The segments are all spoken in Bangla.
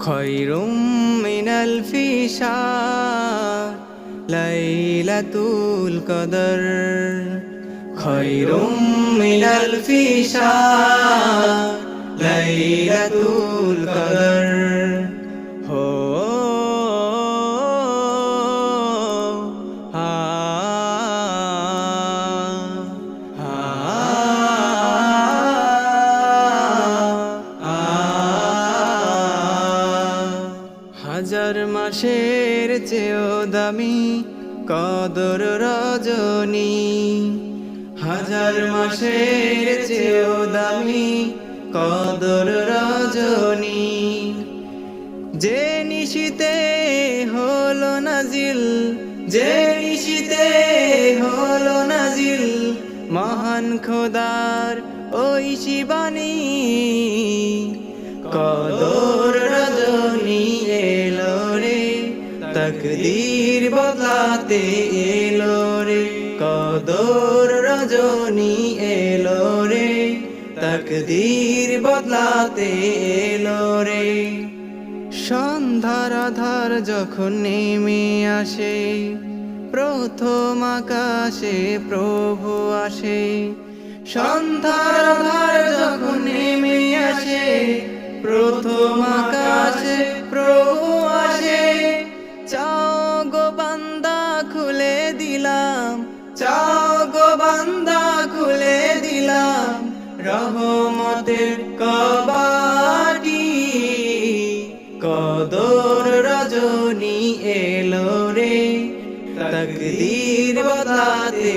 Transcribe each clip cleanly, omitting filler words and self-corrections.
খৈরুম মিনাল ফিশার লাইলাতুল কদর, খৈরুম মিনাল ফিশার লাইলাতুল কদর। হো হাজার মাসের চেয়েও দামি কদর রজনী, হাজার মাসের চেয়েও দামি কদর রজনী। যে নিশিতে হলো নাজিল, যে নিশিতে হলো নাজিল মহান খোদার ওই শিবানী, কদর রজনী এলো রে তকদীর বদলাতে এলো রে, কদর রজনী এলো রে তকদীর বদলাতে এলো রে। সন্ধ্যার আধার যখন নেমে আসে প্রথম আকাশে প্রভু আসে, সন্ধ্যার আধার যখন নেমে আসে প্রথম আকাশে প্রভু আসে। চাও গো বান্দা খুলে দিলাম, চাও গো বান্দা খুলে দিলাম রহমতের কবাটি, কদর রজনী এলো রে তকদীর বদলাতে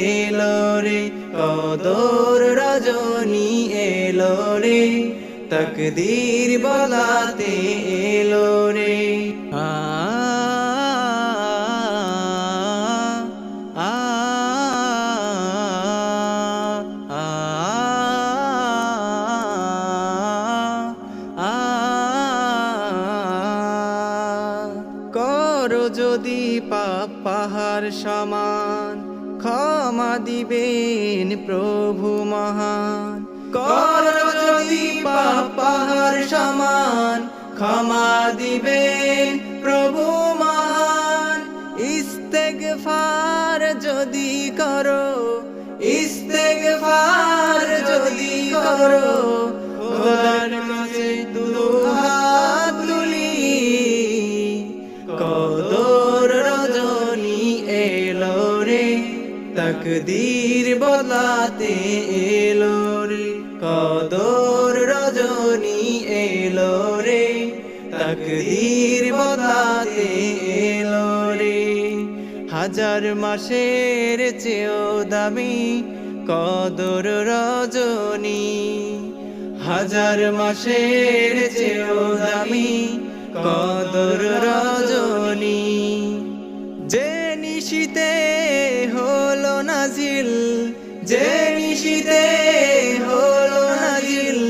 এলো রে, কদর রজনী এলো রে তকদীর বদলাতে এলো রে। করো যদি পাপ পাহাড় সমান ক্ষমা দিবেন প্রভু মহান, করো যদি পাপ পাহাড় সমান ক্ষমা দিবেন প্রভু মহান। ইস্তেগফার যদি করো, ইস্তেগফার যদি করো খোদার কাছে দুহাত তুলি, কদর রজনী এলো রে তকদীর বদলাতে এলো রে, কদর রজনী এলো রে তকদীর বদলাতে এলো রে। হাজার মাসের চেয়েও দামি কদর রজনী, হাজার মাসের চেয়েও দামি কদর রজনী। যে নিশিতে হলো নাজিল, যে নিশিতে হলো নাজিল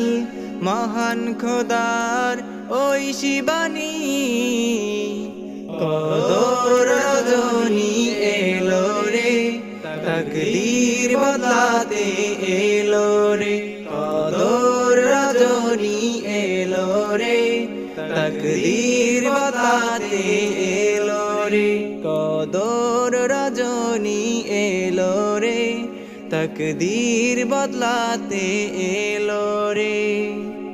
মহান খোদার ওই শিবানী, কদর রজনী এলো রে তকদীর বদলাতে এলো রে, কদর রজনী এলো রে তকদীর বদলাতে এলো রে, কদর রজনী এলো রে তকদীর বদলাতে এলো রে।